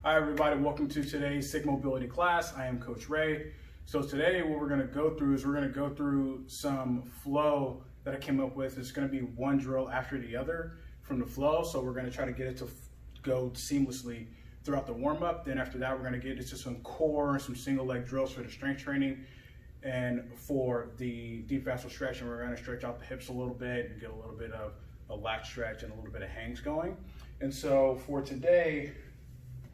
Hi everybody, welcome to today's Sick Mobility class. I am Coach Ray. So today what we're going to go through is we're going to go through some flow that I came up with. It's going to be one drill after the other from the flow. So we're going to try to get it to go seamlessly throughout the warm-up. Then after that, we're going to get into some core and some single leg drills for the strength training. And for the deep fascial stretching, we're going to stretch out the hips a little bit and get a little bit of a lat stretch and a little bit of hangs going. And so for today,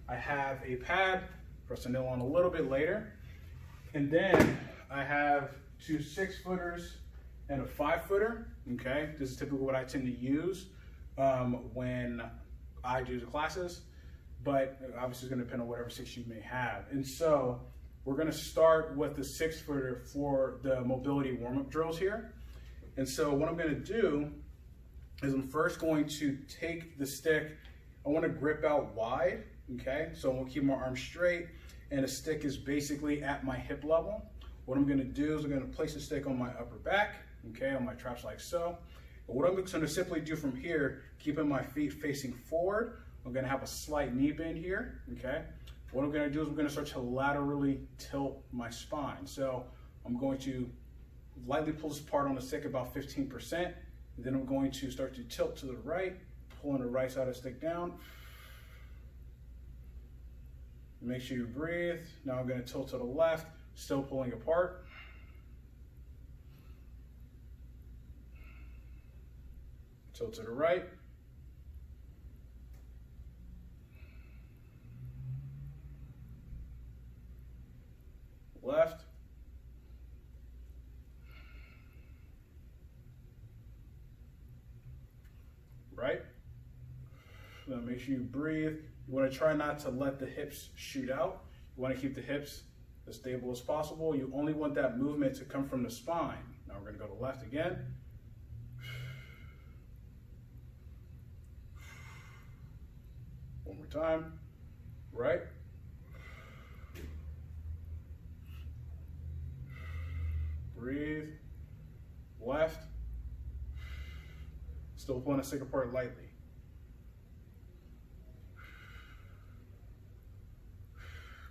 I have a pad for us to kneel on a little bit later. And then I have two 6-footers and a 5-footer. Okay, this is typically what I tend to use when I do the classes, but obviously it's going to depend on whatever 6 you may have. And so we're going to start with the 6-footer for the mobility warm-up drills here. And so what I'm going to do is I'm first going to take the stick. I want to grip out wide. Okay, so I'm going to keep my arms straight and the stick is basically at my hip level. What I'm going to do is I'm going to place the stick on my upper back, okay, on my traps like so. But what I'm going to simply do from here, keeping my feet facing forward, I'm going to have a slight knee bend here, okay. What I'm going to do is I'm going to start to laterally tilt my spine. So I'm going to lightly pull this part on the stick about 15%, and then I'm going to start to tilt to the right, pulling the right side of the stick down. Make sure you breathe. Now I'm going to tilt to the left, still pulling apart. Tilt to the right. Left. Right. Now make sure you breathe. You want to try not to let the hips shoot out. You want to keep the hips as stable as possible. You only want that movement to come from the spine. Now we're going to go to left again. One more time. Right. Breathe. Left. Still pulling the stick apart lightly.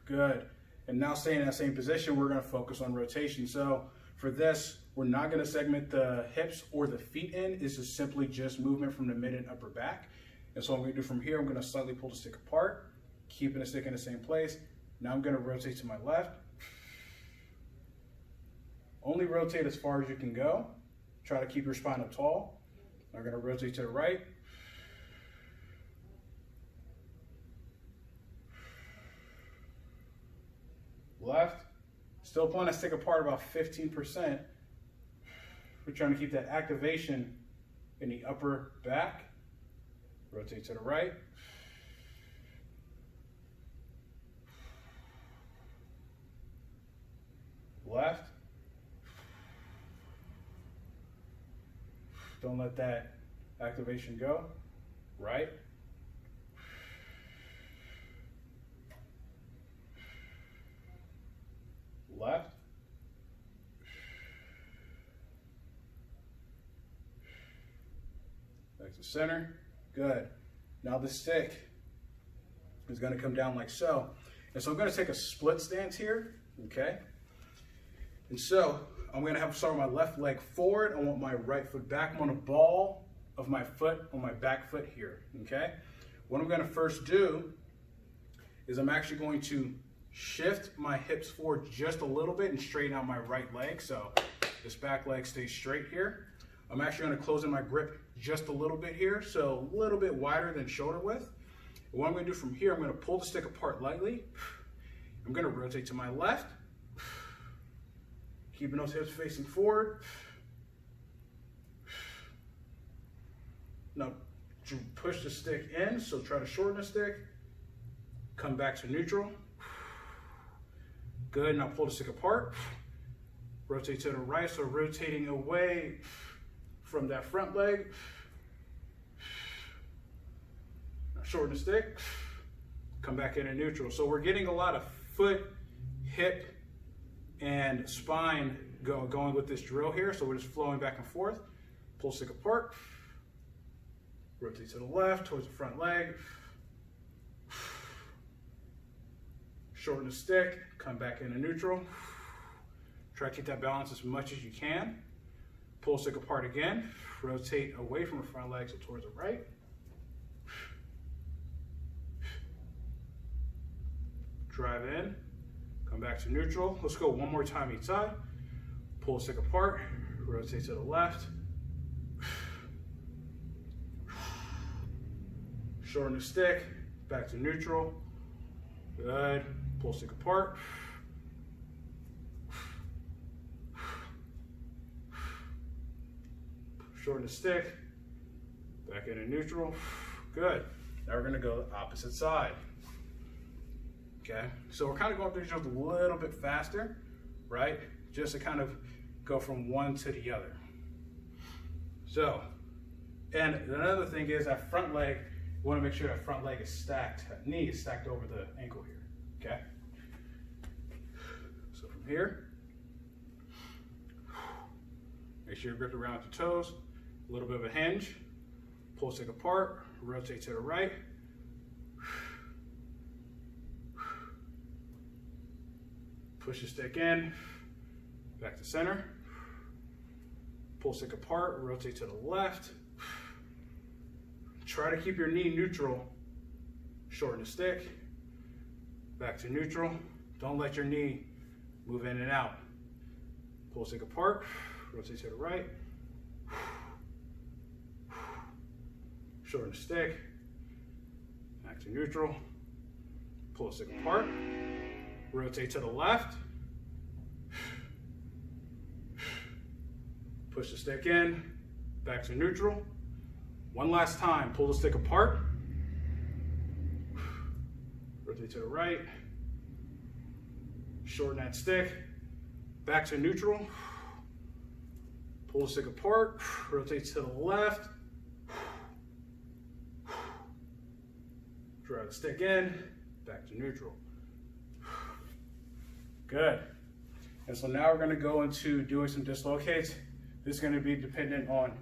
Good. And now staying in that same position, we're going to focus on rotation. So for this, we're not going to segment the hips or the feet in. It's just simply just movement from the mid and upper back. And so what I'm going to do from here, I'm going to slightly pull the stick apart, keeping the stick in the same place. Now I'm going to rotate to my left. Only rotate as far as you can go. Try to keep your spine up tall. I'm going to rotate to the right. Left, still pulling that stick apart about 15%. We're trying to keep that activation in the upper back. Rotate to the right. Left. Don't let that activation go. Right. Left. Back to center. Good. Now the stick is going to come down like so. And so I'm going to take a split stance here. Okay. And so I'm going to have to start with my left leg forward. I want my right foot back. I'm on the ball of my foot on my back foot here. Okay. What I'm going to first do is I'm actually going to shift my hips forward just a little bit and straighten out my right leg. So this back leg stays straight here. I'm actually going to close in my grip just a little bit here, so a little bit wider than shoulder width. And what I'm going to do from here, I'm going to pull the stick apart lightly. I'm going to rotate to my left, keeping those hips facing forward. Now push the stick in, so try to shorten the stick. Come back to neutral. Good, now pull the stick apart. Rotate to the right, so rotating away from that front leg. Now shorten the stick. Come back into neutral. So we're getting a lot of foot, hip, and spine going with this drill here. So we're just flowing back and forth. Pull stick apart. Rotate to the left, towards the front leg. shorten the stick, come back into neutral. Try to keep that balance as much as you can. Pull stick apart again, rotate away from the front leg, so towards the right. Drive in, come back to neutral. Let's go one more time each side. Pull stick apart, rotate to the left. Shorten the stick, back to neutral. Good. Pull stick apart. Shorten the stick, back into neutral. Good. Now we're gonna go the opposite side. Okay, so we're kind of going through just a little bit faster, right? Just to kind of go from one to the other. So, and another thing is that front leg, you want to make sure that front leg is stacked, that knee is stacked over the ankle here, okay? So from here, make sure you grip around the toes, a little bit of a hinge, pull stick apart, rotate to the right. Push the stick in, back to center. Pull stick apart, rotate to the left. Try to keep your knee neutral. Shorten the stick, back to neutral. Don't let your knee move in and out. Pull stick apart, rotate to the right. Shorten the stick, back to neutral. Pull the stick apart. Rotate to the left. Push the stick in, back to neutral. One last time, pull the stick apart. Rotate to the right. Shorten that stick, back to neutral. Pull the stick apart, rotate to the left. Drive the stick in, back to neutral. Good. And so now we're going to go into doing some dislocates. This is going to be dependent on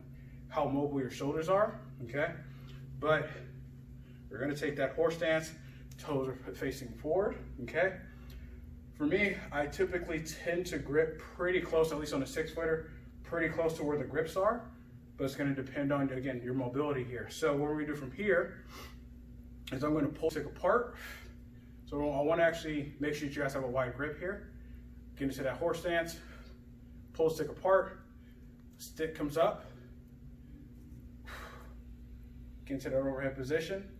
how mobile your shoulders are, okay? But we're going to take that horse stance, toes are facing forward, okay? For me, I typically tend to grip pretty close, at least on a 6-footer, pretty close to where the grips are, but it's going to depend on, again, your mobility here. So what we do from here is I'm going to pull the stick apart. So I want to actually make sure that you guys have a wide grip here. Get into that horse stance, pull the stick apart, stick comes up, get into that overhead position,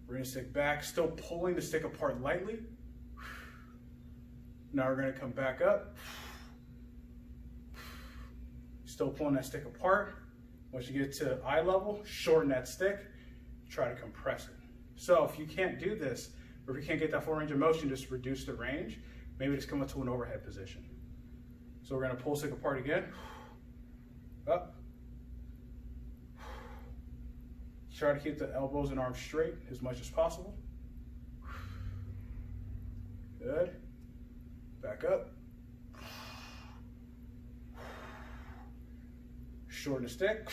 bring the stick back, still pulling the stick apart lightly. Now we're going to come back up, still pulling that stick apart. Once you get to eye level, shorten that stick, try to compress it. So if you can't do this, or if you can't get that full range of motion, just reduce the range. Maybe just come up to an overhead position. So we're going to pull stick apart again. Up. Try to keep the elbows and arms straight as much as possible. Good. Back up. Shorten the stick.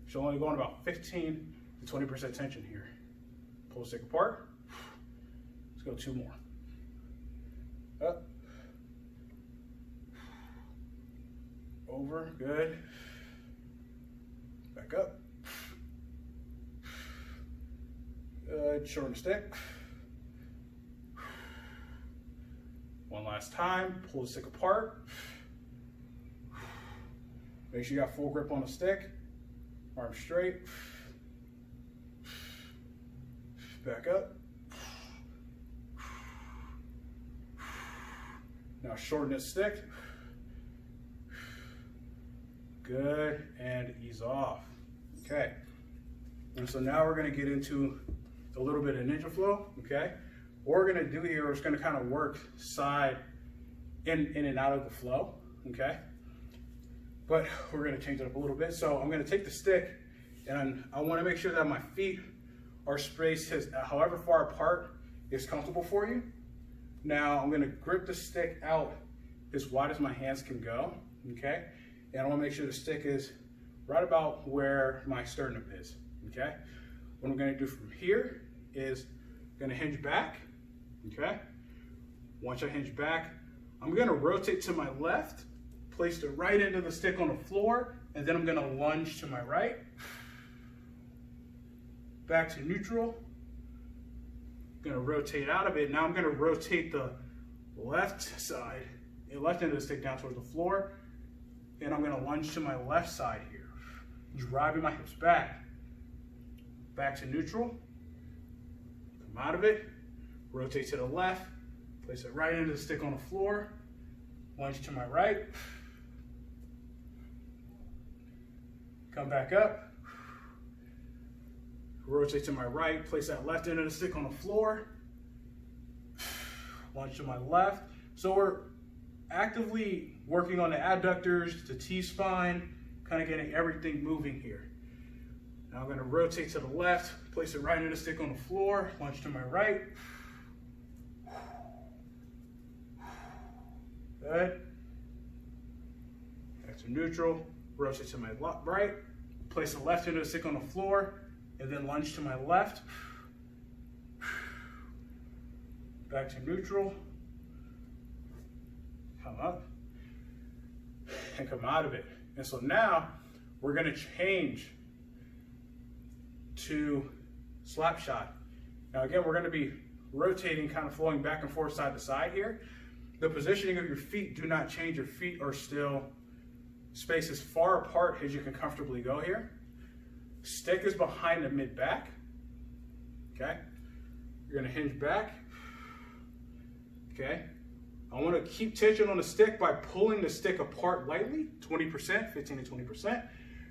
So only going about 15 to 20% tension here. Pull the stick apart. Let's go 2 more. Up. Over, good. Back up. Good, shorten the stick. One last time, pull the stick apart. Make sure you got full grip on the stick. Arms straight. Back up. Now shorten this stick. Good, and ease off. Okay. And so now we're going to get into a little bit of ninja flow. Okay. What we're going to do here is going to kind of work side in and out of the flow. Okay. But we're going to change it up a little bit. So I'm going to take the stick, and I want to make sure that my feet are spaced however far apart is comfortable for you. Now I'm going to grip the stick out as wide as my hands can go. Okay. And I want to make sure the stick is right about where my sternum is, okay? What I'm going to do from here is gonna hinge back, okay? Once I hinge back, I'm gonna rotate to my left, place the right end of the stick on the floor, and then I'm gonna lunge to my right. Back to neutral. Gonna rotate out of it. Now I'm gonna rotate the left side, the left end of the stick down towards the floor, and I'm gonna lunge to my left side here, driving my hips back. Back to neutral. Come out of it. Rotate to the left. Place the right end of the stick on the floor. Lunge to my right. Come back up. Rotate to my right. Place that left end of the stick on the floor. Lunge to my left. So we're actively working on the adductors, the T-spine, kind of getting everything moving here. Now I'm going to rotate to the left, place the right end of the stick on the floor, lunge to my right. Good. Back to neutral, rotate to my right, place the left end of the stick on the floor, and then lunge to my left. Back to neutral. Come up and come out of it. And so now we're going to change to slap shot. Now again, we're going to be rotating, kind of flowing back and forth side to side here. The positioning of your feet do not change. Your feet are still spaced as far apart as you can comfortably go here. Stick is behind the mid back. Okay. You're going to hinge back. Okay. I want to keep tension on the stick by pulling the stick apart lightly, 20%, 15 to 20%.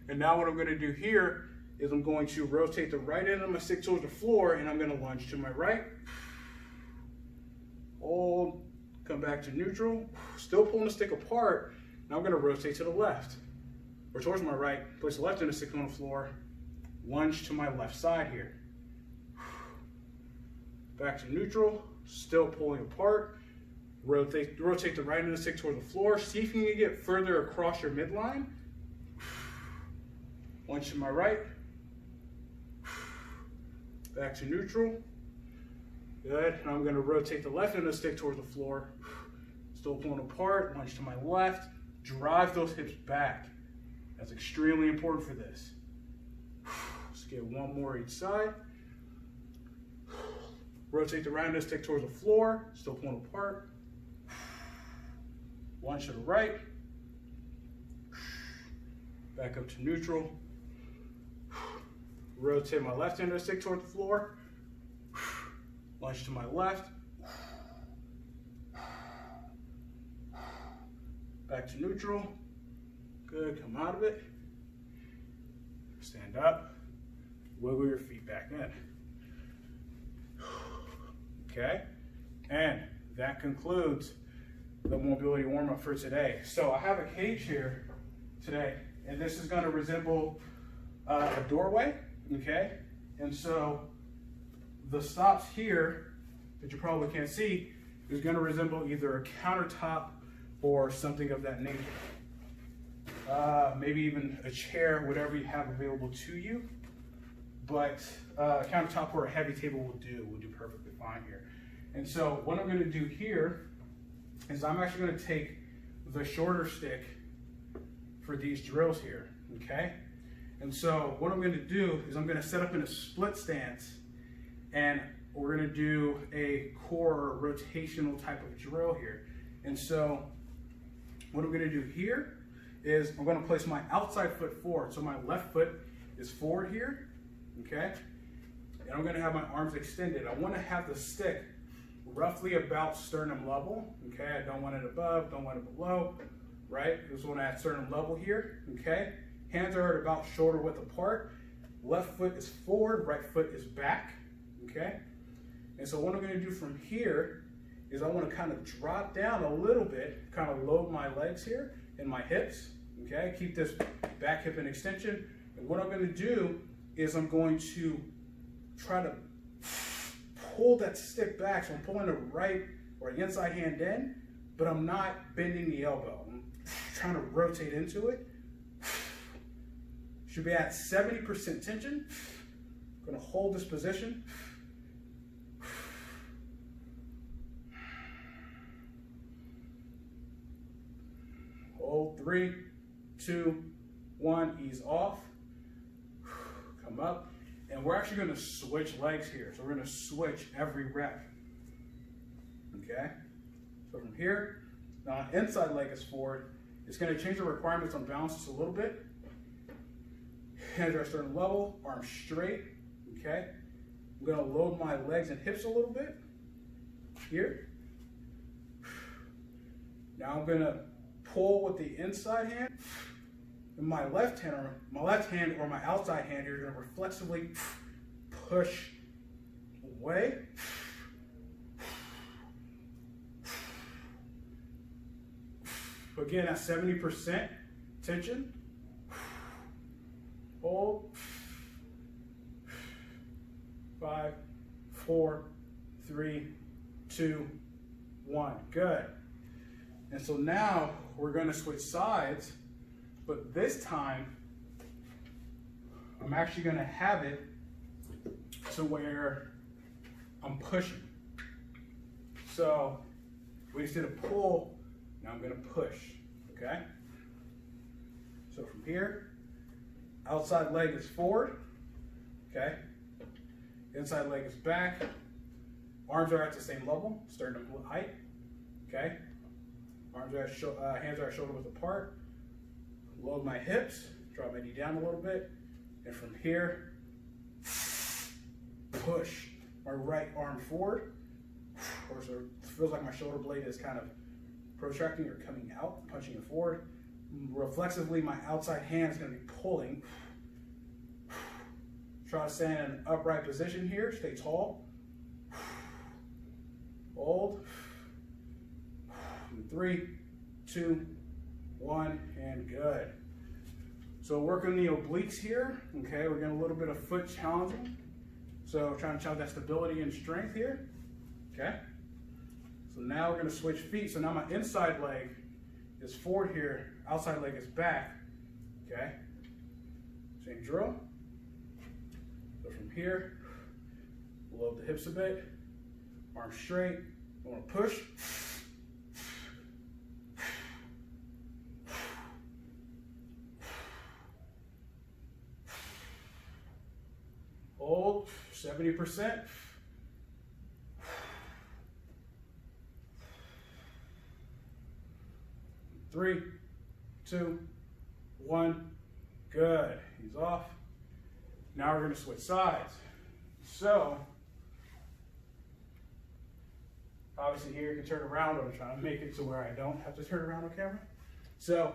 And now what I'm going to do here is I'm going to rotate the right end of my stick towards the floor, and I'm going to lunge to my right. Hold, come back to neutral, still pulling the stick apart. Now I'm going to rotate to the left, or towards my right, place the left end of the stick on the floor, lunge to my left side here. Back to neutral, still pulling apart. Rotate the right end of the stick toward the floor. See if you can get further across your midline. Lunge to my right. Back to neutral. Good. And I'm going to rotate the left end of the stick towards the floor. Still pulling apart. Lunge to my left. Drive those hips back. That's extremely important for this. Let's get one more each side. Rotate the right end of the stick towards the floor. Still pulling apart. Lunge to the right. Back up to neutral. Rotate my left end of the stick toward the floor. Lunge to my left. Back to neutral. Good, come out of it. Stand up. Wiggle your feet back in. Okay, and that concludes the mobility warm-up for today. So I have a cage here today, and this is going to resemble a doorway, okay? And so the stops here that you probably can't see is going to resemble either a countertop or something of that nature. Maybe even a chair, whatever you have available to you. But a countertop or a heavy table will do perfectly fine here. And so what I'm going to do here is I'm actually going to take the shorter stick for these drills here, okay? And so what I'm going to do is I'm going to set up in a split stance, and we're going to do a core rotational type of drill here. And so what I'm going to do here is I'm going to place my outside foot forward. So my left foot is forward here, okay? And I'm going to have my arms extended. I want to have the stick roughly about sternum level, okay? I don't want it above, don't want it below, right? Just want to at sternum level here, okay? Hands are at about shoulder width apart. Left foot is forward, right foot is back, okay? And so what I'm going to do from here is I want to kind of drop down a little bit, kind of load my legs here and my hips, okay? Keep this back hip in extension. And what I'm going to do is I'm going to try to pull that stick back. So I'm pulling the right or the inside hand in, but I'm not bending the elbow. I'm trying to rotate into it. Should be at 70% tension. I'm going to hold this position 3, 2, 1, ease off, come up, and we're actually going to switch legs here. So we're going to switch every rep. Okay? So from here, now inside leg is forward. It's going to change the requirements on balance just a little bit. Hands are at a certain level, arms straight. Okay? I'm going to load my legs and hips a little bit. Here. Now I'm going to pull with the inside hand. And my left hand or my outside hand here, you're going to reflexively push away. Again, at 70% tension. Hold. 5, 4, 3, 2, 1. Good. And so now we're going to switch sides, but this time I'm actually going to have it to where I'm pushing. So we just did a pull. Now I'm going to push, okay? So from here, outside leg is forward, okay? Inside leg is back. Arms are at the same level, sternum height, okay? Arms are hands are shoulder width apart. Load my hips, drop my knee down a little bit, and from here, push my right arm forward. Or so it feels like my shoulder blade is kind of protracting or coming out, punching it forward. Reflexively, my outside hand is going to be pulling. Try to stand in an upright position here. Stay tall. Hold. 3, 2, 1, and good. So working the obliques here. Okay, we're getting a little bit of foot challenging. So trying to challenge that stability and strength here. Okay. So now we're going to switch feet. So now my inside leg is forward here. Outside leg is back. Okay. Same drill. So from here, load the hips a bit. Arms straight. I want to push. Hold 70%. 3, 2, 1. Good. He's off. Now we're going to switch sides. So, obviously here you can turn around, but I'm trying to make it to where I don't have to turn around on camera. So,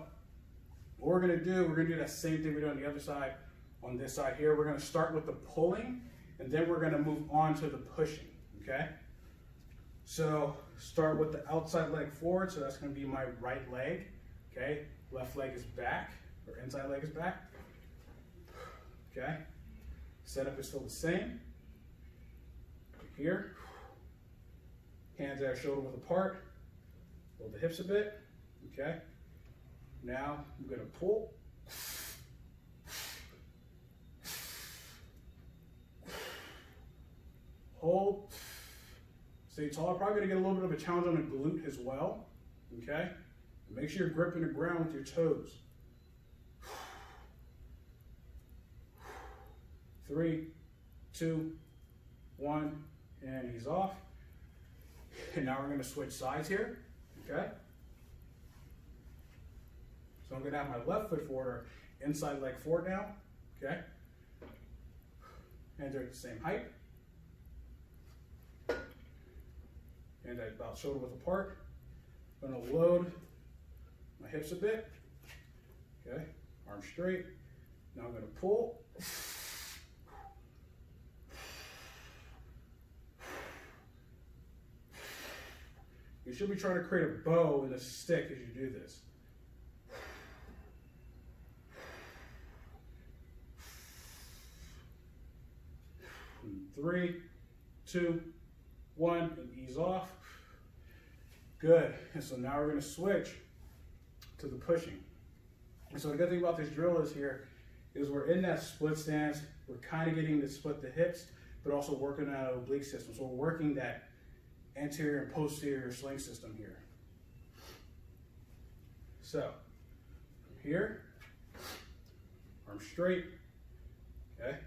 what we're going to do that same thing we do on the other side. On this side here, we're going to start with the pulling, and then we're going to move on to the pushing, okay? So, start with the outside leg forward, so that's going to be my right leg, okay? Left leg is back, or inside leg is back, okay? Setup is still the same. Here, hands are shoulder width apart, hold the hips a bit, okay? Now, I'm going to pull. Hold, stay tall. Probably gonna get a little bit of a challenge on the glute as well, okay? Make sure you're gripping the ground with your toes. 3, 2, 1, and he's off. And now we're gonna switch sides here, okay? So I'm gonna have my left foot forward, or inside leg forward now, okay? Hands are at the same height. And about shoulder width apart. I'm going to load my hips a bit. Okay, arms straight. Now I'm going to pull. You should be trying to create a bow in a stick as you do this. 3, 2, 1, and ease off. Good. And so now we're going to switch to the pushing. And so the good thing about this drill is we're in that split stance. We're kind of getting to split the hips, but also working on an oblique system. So we're working that anterior and posterior sling system here. So here, arm straight, okay?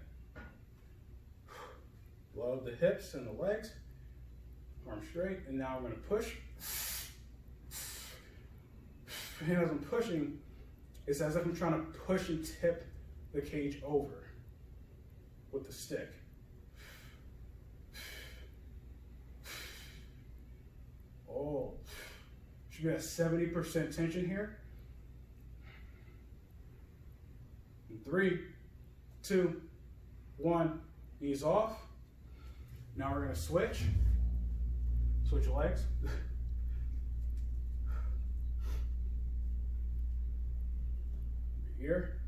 Load the hips and the legs, arm straight, and now I'm gonna push. And as I'm pushing, it's as if I'm trying to push and tip the cage over with the stick. Oh, should be at 70% tension here. 3, 2, 1, ease off. Now we're gonna switch legs. Here.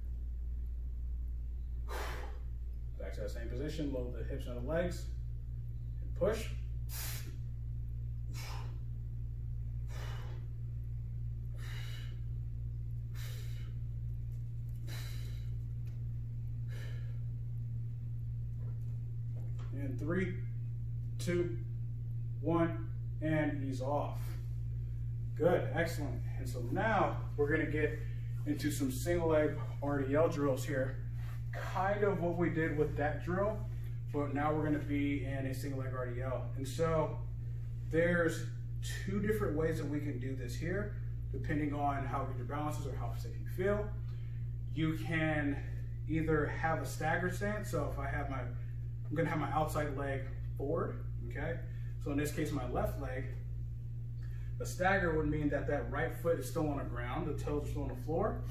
Back to that same position, load the hips and the legs, and push. And 3, 2, 1, and ease off. Good, excellent. And so now we're gonna get into some single leg RDL drills here. Kind of what we did with that drill, but now we're gonna be in a single leg RDL. And so there's 2 different ways that we can do this here, depending on how good your balance is or how safe you feel. You can either have a staggered stance. So if I'm gonna have my outside leg forward, okay? So in this case, my left leg, a stagger would mean that that right foot is still on the ground, the toes are still on the floor,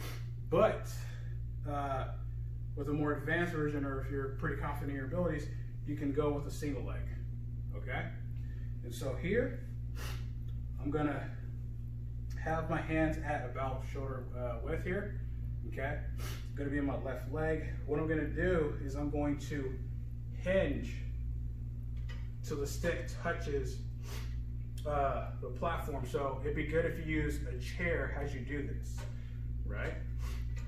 but with a more advanced version, or if you're pretty confident in your abilities, you can go with a single leg, okay? And so here, I'm gonna have my hands at about shoulder width here, okay? I'm gonna be in my left leg. What I'm gonna do is I'm going to hinge till the stick touches the platform. So it'd be good if you use a chair as you do this, right?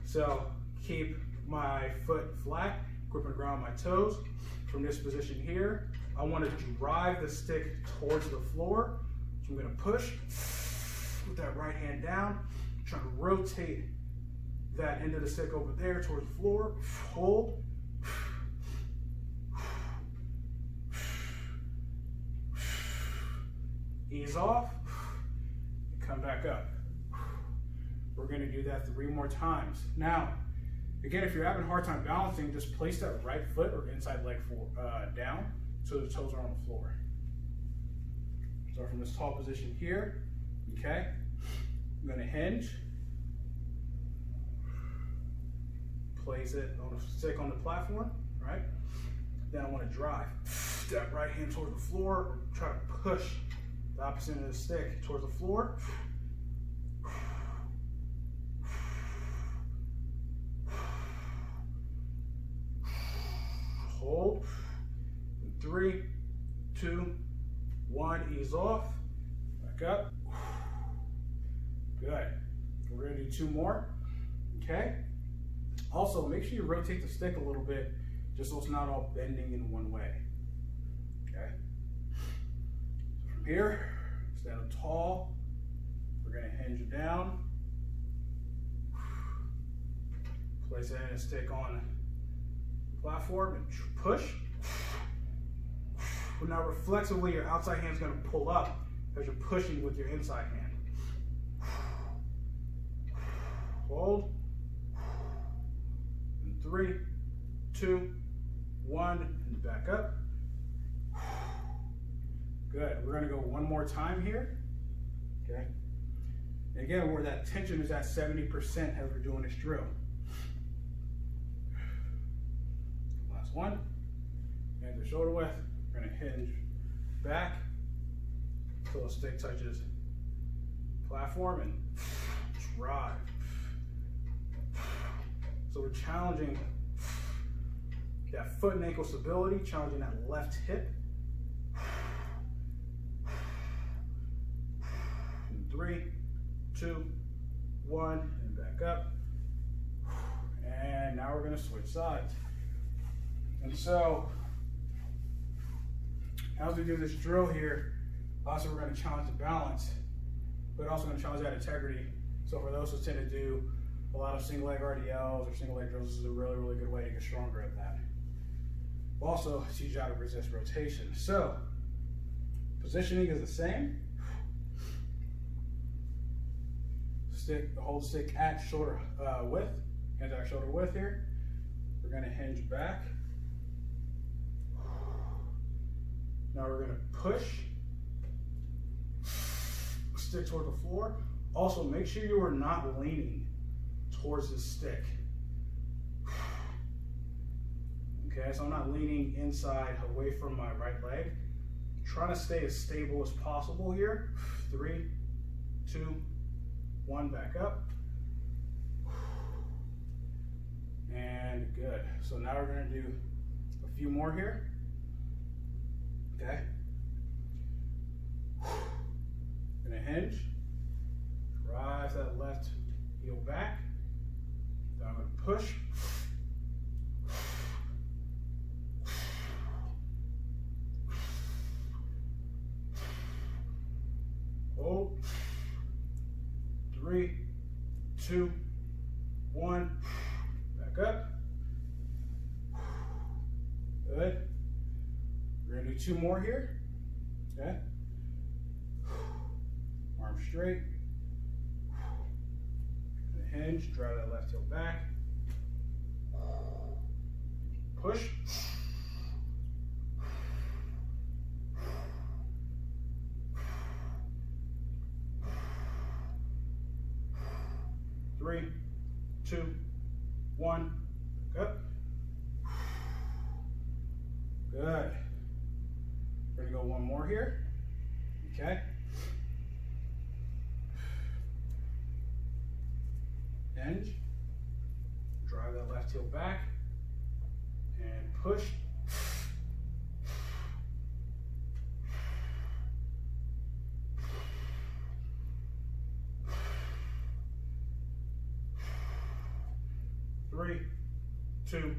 So keep my foot flat, gripping the ground with my toes. From this position here, I want to drive the stick towards the floor. So I'm going to push with that right hand down, trying to rotate that end of the stick over there towards the floor. Hold. Ease off, and come back up. We're gonna do that 3 more times. Now, again, if you're having a hard time balancing, just place that right foot or inside leg down so the toes are on the floor. Start from this tall position here, okay? I'm gonna hinge, place it on a stick on the platform, right? Then I wanna drive that right hand towards the floor, try to push the opposite end of the stick towards the floor. Hold. 3, 2, 1, ease off. Back up. Good. We're gonna do 2 more. Okay. Also, make sure you rotate the stick a little bit, just so it's not all bending in one way. Okay. From here, stand up tall. We're gonna hinge it down. Place it in a stick on the platform and push. But now reflexively, your outside hand's gonna pull up as you're pushing with your inside hand. Hold. And 3, 2, 1, and back up. Good. We're gonna go 1 more time here. Okay. And again, where that tension is at 70% as we're doing this drill. Last one. And the shoulder width. We're gonna hinge back until the stick touches platform and drive. So we're challenging that foot and ankle stability, challenging that left hip. 3, 2, 1, and back up. And now we're gonna switch sides. And so, as we do this drill here, also we're gonna challenge the balance, but also gonna challenge that integrity. So for those who tend to do a lot of single leg RDLs or single leg drills. This is a really, really good way to get stronger at that. Also, teach you how to resist rotation. So, positioning is the same. Hold stick at shoulder width, hands at shoulder width here. We're going to hinge back. Now we're going to push, stick toward the floor. Also, make sure you are not leaning towards the stick. Okay, so I'm not leaning inside away from my right leg. Trying to stay as stable as possible here. 3, 2, 1, back up. And good. So now we're going to do a few more here. Okay. Gonna hinge. Drive that left heel back. Then I'm gonna push. Hold. 3, 2, 1. Back up. Good. We're gonna do 2 more here. Okay. Arm straight. Hinge, drive that left heel back. Push. Three, 2, 1. Back up. Good. We're gonna go 1 more here. Okay. Hinge. Drive that left heel back. And push. Three, 2,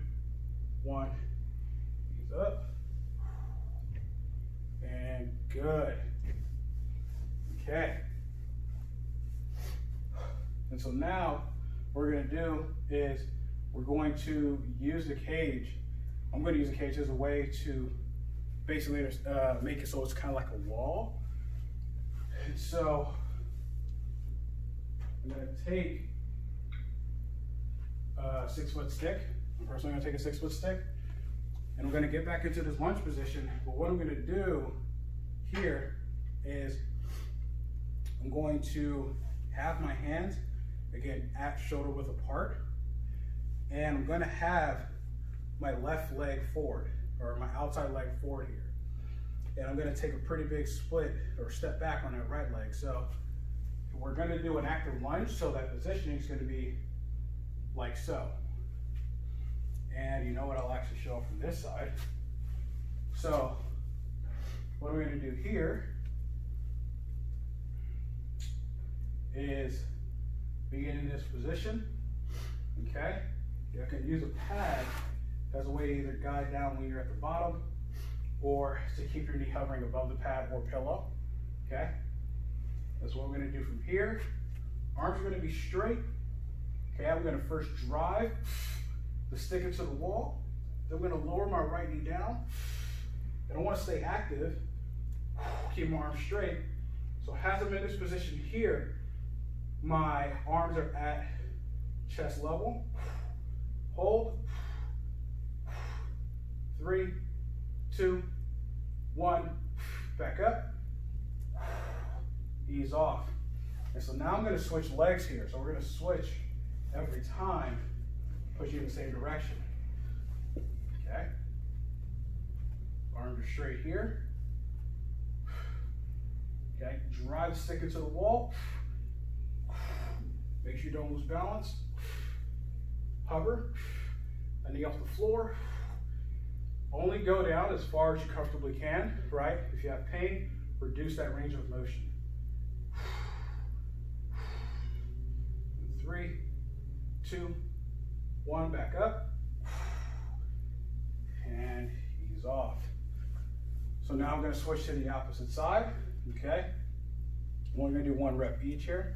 1. Ease up. And good. Okay. And so now what we're going to do is we're going to use the cage. I'm going to use the cage as a way to basically make it so it's kind of like a wall. And so I'm going to take a 6-foot stick. I'm personally going to take a 6-foot stick. And we're going to get back into this lunge position. But what I'm going to do here is I'm going to have my hands, again, at shoulder width apart. And I'm going to have my left leg forward, or my outside leg forward here. And I'm going to take a pretty big split or step back on that right leg. So we're going to do an active lunge, so that positioning is going to be like so. And you know what, I'll actually show from this side. So what we're going to do here is begin in this position. Okay, you can use a pad as a way to either guide down when you're at the bottom, or to keep your knee hovering above the pad or pillow. Okay, that's what we're going to do from here. Arms are going to be straight. Okay, I'm going to first drive the stick into the wall. Then I'm going to lower my right knee down. And I want to stay active. Keep my arms straight. So as I'm in this position here, my arms are at chest level. Hold. 3, 2, 1. Back up. Ease off. And so now I'm going to switch legs here. So we're going to switch every time, push you in the same direction. Okay. Arms are straight here. Okay. Drive the stick into the wall. Make sure you don't lose balance. Hover. A knee off the floor. Only go down as far as you comfortably can, right? If you have pain, reduce that range of motion. 3, 2, 1, back up. And ease off. So now I'm going to switch to the opposite side. Okay. We're going to do 1 rep each here.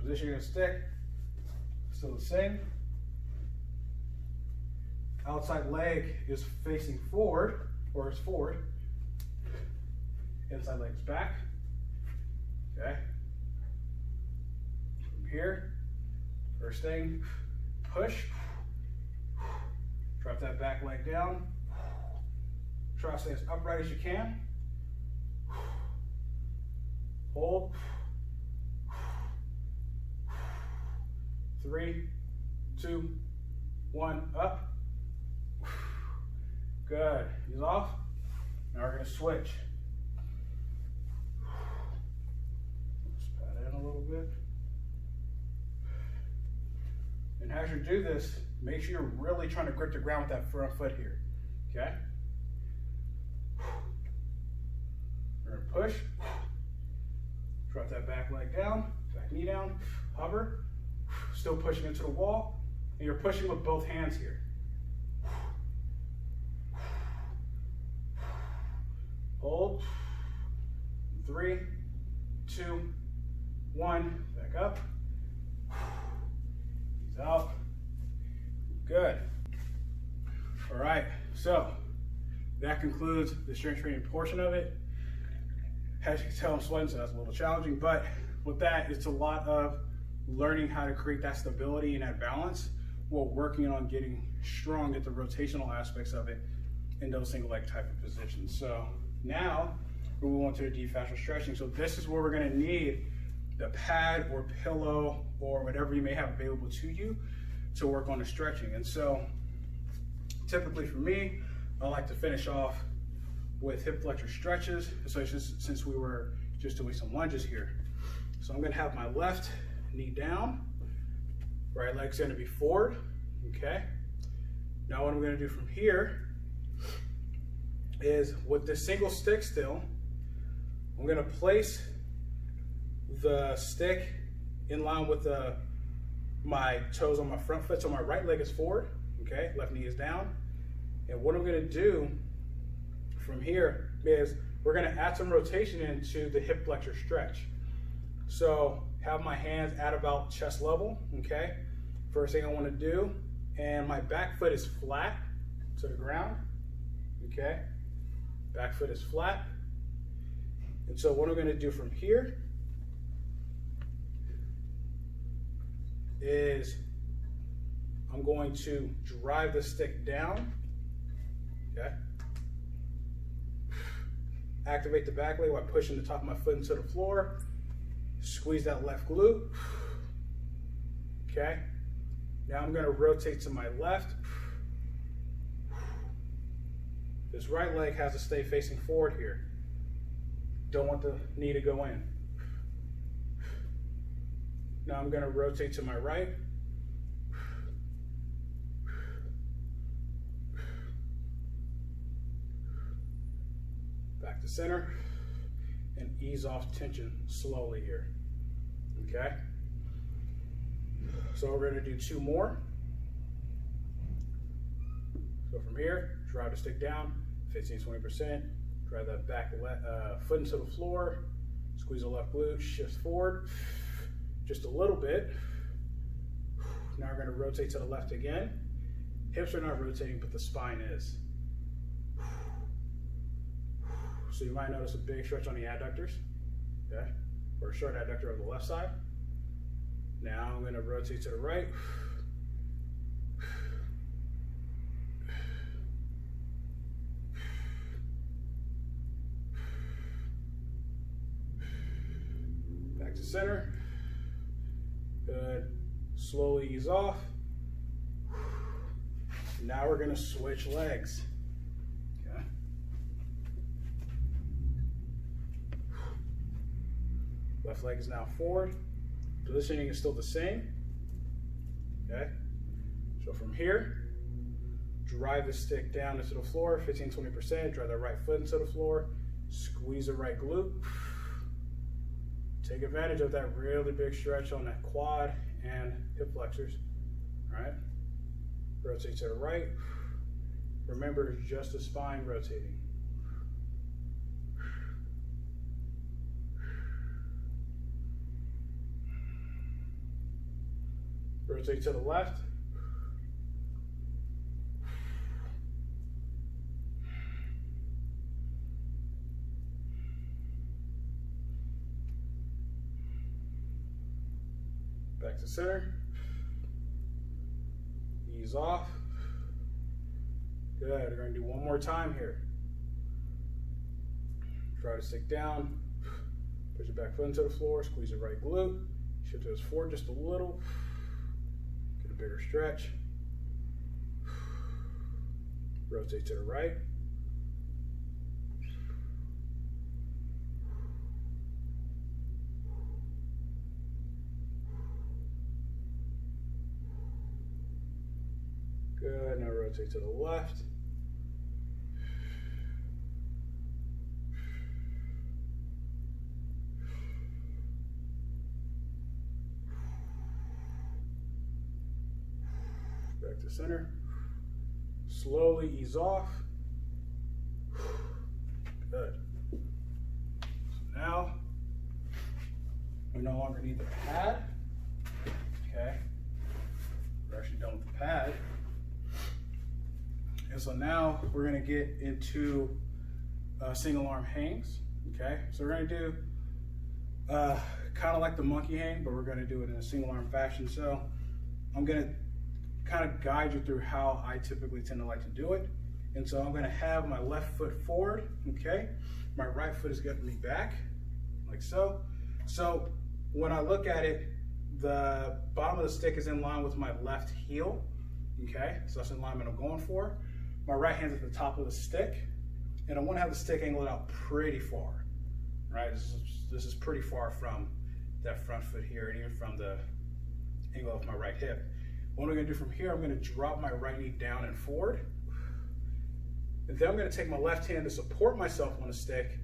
Position of the stick, still the same. Outside leg is facing forward, or is forward. Inside leg's back. Okay. From here, first thing, push. Drop that back leg down. Try to stay as upright as you can. Hold. 3, 2, 1, up. Good. Ease off. Now we're going to switch. Just pat in a little bit. And as you do this, make sure you're really trying to grip the ground with that front foot here. Okay? We're going to push. Drop that back leg down, back knee down, hover. Still pushing into the wall. And you're pushing with both hands here. Hold. 3, 2, 1. Back up. Ease out. Good. All right. So that concludes the strength training portion of it. As you can tell, I'm sweating, so that's a little challenging. But with that, it's a lot of learning how to create that stability and that balance while working on getting strong at the rotational aspects of it in those single leg type of positions. So now we move on to the deep fascial stretching. So this is where we're going to need the pad or pillow or whatever you may have available to you to work on the stretching. And so typically for me, I like to finish off with hip flexor stretches, especially since we were just doing some lunges here. So I'm going to have my left knee down, right leg's going to be forward. Okay. Now what I'm going to do from here is with the single stick still, I'm going to place the stick in line with my toes on my front foot. So my right leg is forward. Okay. Left knee is down. And what I'm going to do from here is we're going to add some rotation into the hip flexor stretch. So have my hands at about chest level, okay? First thing I want to do, and my back foot is flat to the ground, okay? Back foot is flat. And so what I'm going to do from here is I'm going to drive the stick down, okay? Activate the back leg by pushing the top of my foot into the floor. Squeeze that left glute. Okay. Now I'm going to rotate to my left. This right leg has to stay facing forward here. Don't want the knee to go in. Now I'm going to rotate to my right. Back to center. And ease off tension slowly here, okay? So we're gonna do 2 more. So from here, drive the stick down, 15-20%, drive that back foot into the floor, squeeze the left glute, shift forward, just a little bit. Now we're gonna rotate to the left again. Hips are not rotating, but the spine is. So you might notice a big stretch on the adductors, okay? Or a short adductor on the left side. Now I'm going to rotate to the right. Back to center. Good. Slowly ease off. Now we're going to switch legs. Left leg is now forward. Positioning is still the same. Okay. So from here, drive the stick down into the floor, 15-20%. Drive that right foot into the floor. Squeeze the right glute. Take advantage of that really big stretch on that quad and hip flexors. All right. Rotate to the right. Remember, it's just the spine rotating. Rotate to the left. Back to center. Ease off. Good. We're going to do one more time here. Try to stick down. Push your back foot into the floor. Squeeze your right glute. Shift those forward just a little. Get a bigger stretch. Rotate to the right. Good. Now rotate to the left. Back to center. Slowly ease off. Good. So now we no longer need the pad. Okay. We're actually done with the pad. And so now we're going to get into single arm hangs. Okay. So we're going to do kind of like the monkey hang, but we're going to do it in a single arm fashion. So I'm going to kind of guide you through how I typically tend to like to do it. And so I'm going to have my left foot forward, okay? My right foot is getting me back, like so. So when I look at it, the bottom of the stick is in line with my left heel, okay? So that's the alignment I'm going for. My right hand's at the top of the stick, and I want to have the stick angled out pretty far, right? This is pretty far from that front foot here, and even from the angle of my right hip. What I'm going to do from here, I'm going to drop my right knee down and forward. And then I'm going to take my left hand to support myself on the stick,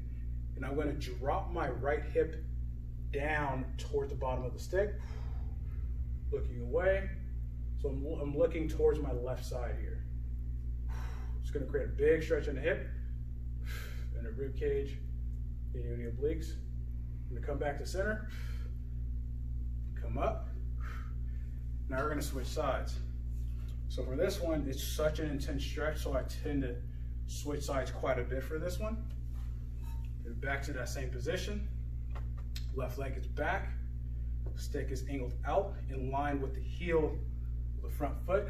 and I'm going to drop my right hip down toward the bottom of the stick, looking away. So I'm looking towards my left side here. Just going to create a big stretch in the hip, and the rib cage, and the obliques. I'm going to come back to center, come up. Now we're going to switch sides. So for this one, it's such an intense stretch, so I tend to switch sides quite a bit for this one. And back to that same position. Left leg is back. Stick is angled out in line with the heel of the front foot.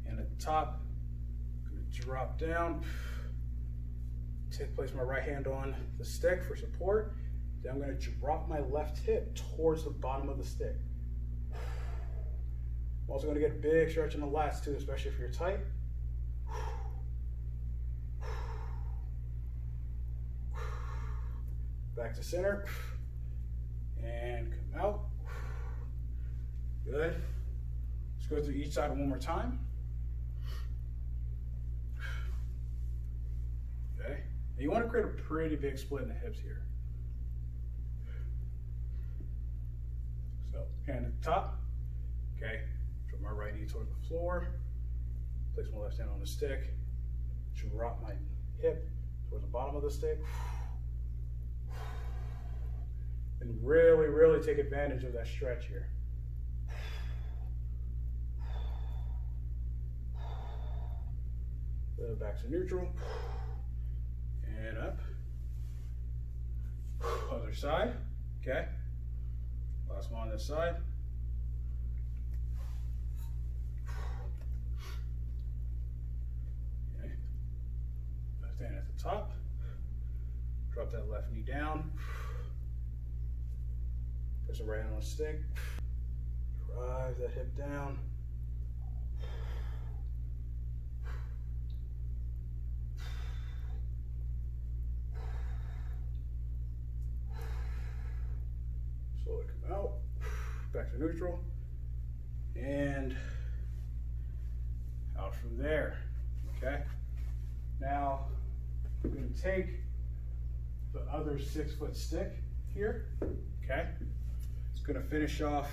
And at the top, I'm going to drop down. Place my right hand on the stick for support. Then I'm going to drop my left hip towards the bottom of the stick. I'm also going to get a big stretch in the lats too, especially if you're tight. Back to center. And come out. Good. Let's go through each side one more time. Okay. And you want to create a pretty big split in the hips here. So, hand at the top. Okay. My right knee toward the floor, place my left hand on the stick, drop my hip towards the bottom of the stick, and really, really take advantage of that stretch here. Back to neutral, and up. Other side, okay. Last one on this side. Stand at the top, drop that left knee down, press the right hand on the stick, drive that hip down, slowly come out, back to neutral, and out from there, okay? Now, I'm going to take the other 6-foot stick here, okay? It's going to finish off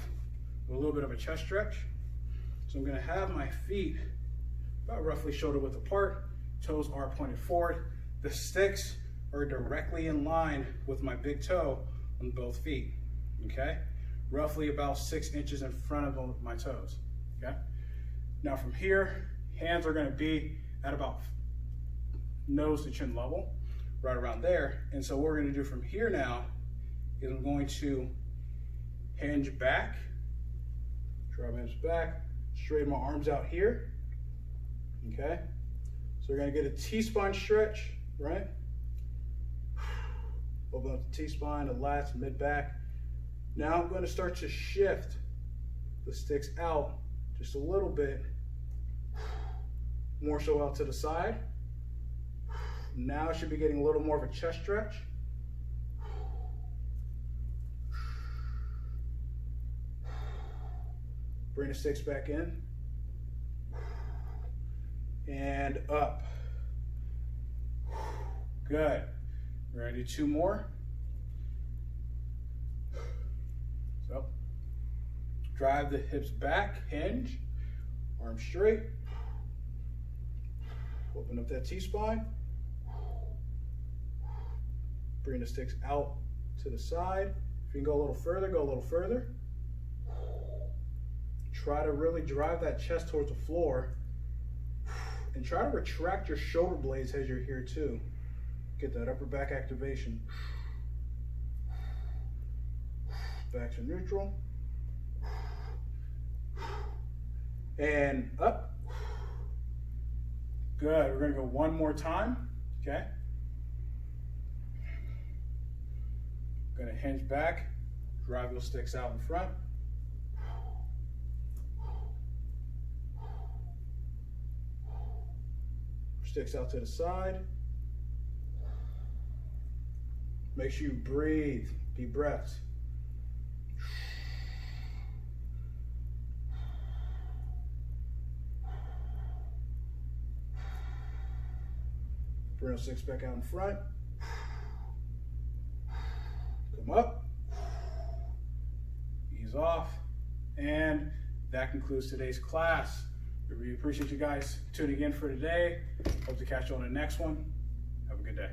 with a little bit of a chest stretch. So I'm going to have my feet about roughly shoulder width apart, toes are pointed forward. The sticks are directly in line with my big toe on both feet, okay? roughly about 6 inches in front of my toes, okay? Now from here, hands are gonna be at about nose to chin level, right around there. And so what we're gonna do from here now is I'm going to hinge back, draw my hips back, straighten my arms out here, okay? So we're gonna get a T-spine stretch, right? Open up the T-spine, the lats, mid-back. Now I'm gonna start to shift the sticks out just a little bit, more so out to the side. Now I should be getting a little more of a chest stretch. Bring the sticks back in. And up. Good. We're gonna do 2 more. So, drive the hips back, hinge, arms straight. Open up that T-spine. Bring the sticks out to the side. If you can go a little further, go a little further. Try to really drive that chest towards the floor. And try to retract your shoulder blades as you're here too. Get that upper back activation. Back to neutral. And up. Good, we're gonna go 1 more time, okay? Gonna hinge back, drive those sticks out in front. Sticks out to the side. Make sure you breathe, deep breaths. Bring those sticks back out in front. Come up. Ease off. And that concludes today's class. We appreciate you guys tuning in for today. Hope to catch you on the next one. Have a good day.